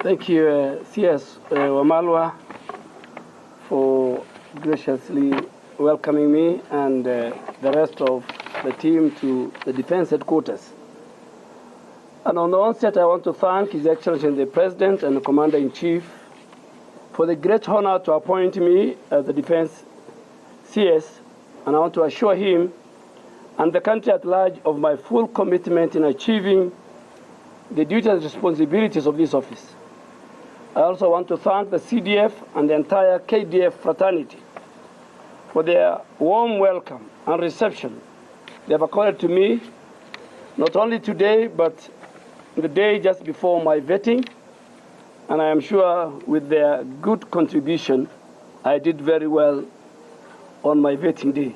Thank you, CS Wamalwa, for graciously welcoming me and the rest of the team to the Defense Headquarters. And on the onset, I want to thank His Excellency the President and the Commander-in-Chief for the great honor to appoint me as the Defense CS, and I want to assure him and the country at large of my full commitment in achieving the duties and responsibilities of this office. I also want to thank the CDF and the entire KDF fraternity for their warm welcome and reception they have accorded to me, not only today, but the day just before my vetting. And I am sure with their good contribution, I did very well on my vetting day.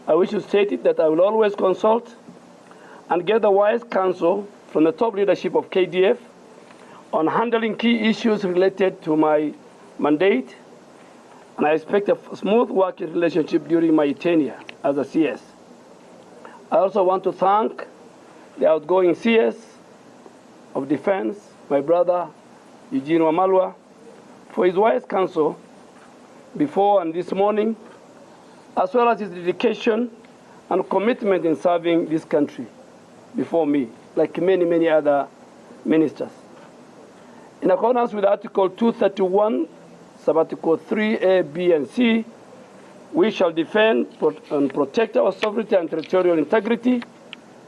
I wish to state it that I will always consult and get the wise counsel from the top leadership of KDF on handling key issues related to my mandate, and I expect a smooth working relationship during my tenure as a CS. I also want to thank the outgoing CS of Defense, my brother Eugene Wamalwa, for his wise counsel before and this morning, as well as his dedication and commitment in serving this country before me, like many, many other ministers. In accordance with Article 231, Sub-Article 3A, B, and C, we shall defend and protect our sovereignty and territorial integrity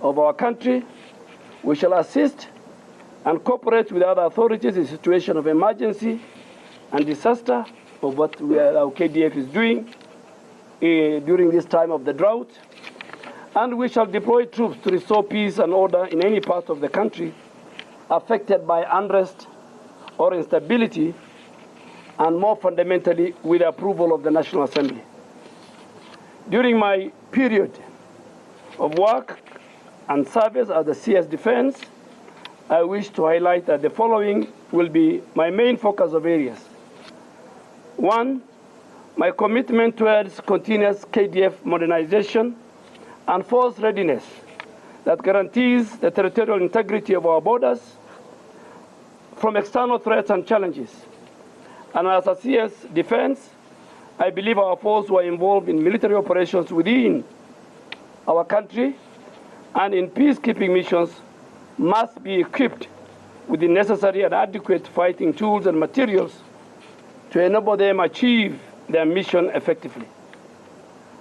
of our country. We shall assist and cooperate with other authorities in situation of emergency and disaster, of what our KDF is doing during this time of the drought. And we shall deploy troops to restore peace and order in any part of the country affected by unrest or instability, and more fundamentally, with the approval of the National Assembly. During my period of work and service as the CS Defense, I wish to highlight that the following will be my main focus of areas. One, my commitment towards continuous KDF modernization and force readiness that guarantees the territorial integrity of our borders from external threats and challenges. And as a CS Defense, I believe our forces were involved in military operations within our country and in peacekeeping missions must be equipped with the necessary and adequate fighting tools and materials to enable them achieve their mission effectively.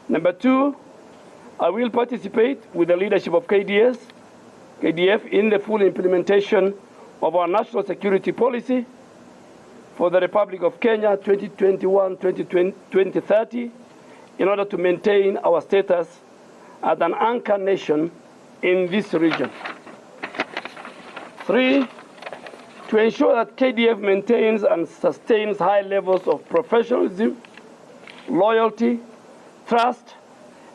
Number two, I will participate with the leadership of KDF in the full implementation of our national security policy for the Republic of Kenya 2021-2030 in order to maintain our status as an anchor nation in this region. Three, to ensure that KDF maintains and sustains high levels of professionalism, loyalty, trust,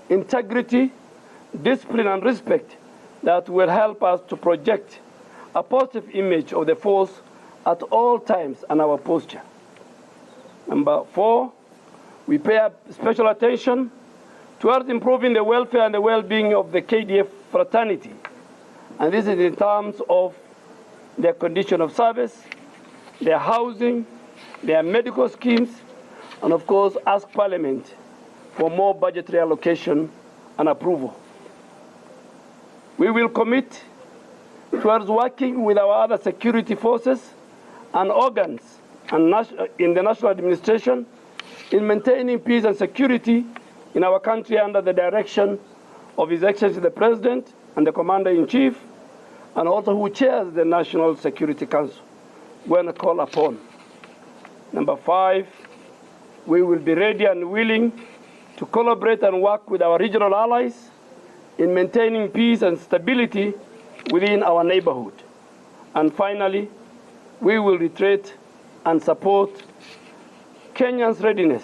integrity, discipline, and respect that will help us to project a positive image of the force at all times and our posture. Number four, we pay special attention towards improving the welfare and the well-being of the KDF fraternity. And this is in terms of their condition of service, their housing, their medical schemes, and of course, ask Parliament for more budgetary allocation and approval. We will commit towards working with our other security forces and organs and in the national administration in maintaining peace and security in our country under the direction of His Excellency the President and the Commander-in-Chief, and also who chairs the National Security Council when called upon. Number five, we will be ready and willing to collaborate and work with our regional allies in maintaining peace and stability within our neighborhood. And finally, we will reiterate and support Kenya's readiness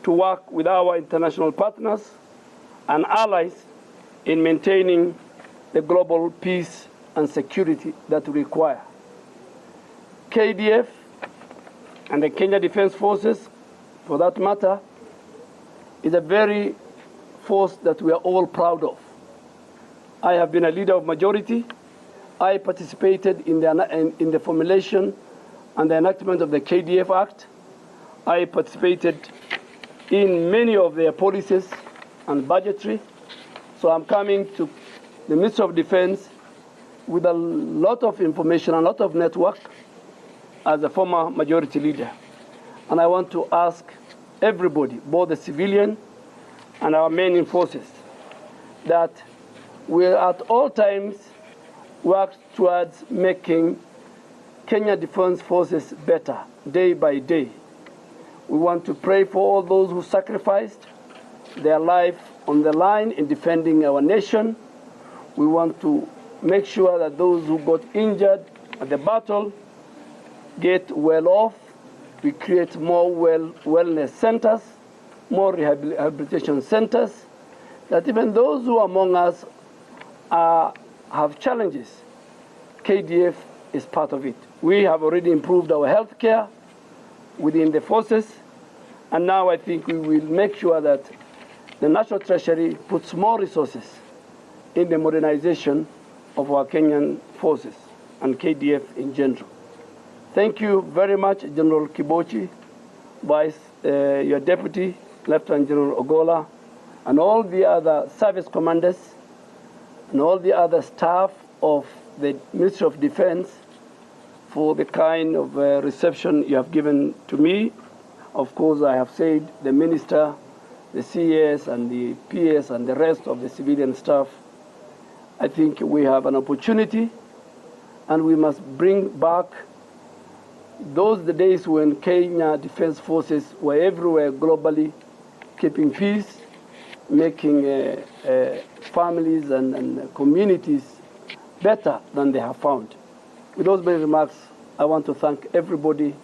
to work with our international partners and allies in maintaining the global peace and security that we require. KDF and the Kenya Defense Forces, for that matter, is a very force that we are all proud of. I have been a leader of majority. I participated in the formulation and the enactment of the KDF Act. I participated in many of their policies and budgetary. So I'm coming to the Ministry of Defense with a lot of information, a lot of network as a former majority leader. And I want to ask everybody, both the civilian and our men in forces, that we at all times work towards making Kenya Defense Forces better day by day. We want to pray for all those who sacrificed their life on the line in defending our nation. We want to make sure that those who got injured at the battle get well off. We create more wellness centers, more rehabilitation centers, that even those who among us have challenges, KDF is part of it. We have already improved our health care within the forces, and now I think we will make sure that the National Treasury puts more resources in the modernization of our Kenyan forces and KDF in general. Thank you very much, General Kibochi, your Deputy, Lieutenant General Ogola, and all the other service commanders, and all the other staff of the Ministry of Defense for the kind of reception you have given to me. Of course, I have said the Minister, the CS and the PS and the rest of the civilian staff. I think we have an opportunity, and we must bring back the days when Kenya Defense Forces were everywhere globally, keeping peace, making families and communities better than they have found. With those many remarks, I want to thank everybody,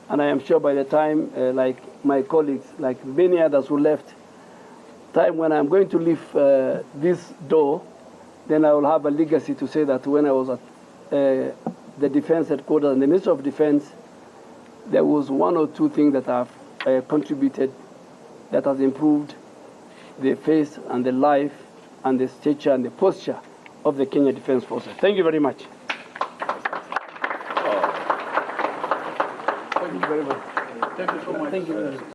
and I am sure by the time, like my colleagues, like many others who left, time when I'm going to leave this door, then I will have a legacy to say that when I was at the Defense Headquarters and the Ministry of Defense, there was one or two things that have contributed that has improved the face and the life and the stature and the posture of the Kenya Defense Forces. Thank you very much. Thank you very much. Thank you so much. Thank you very much.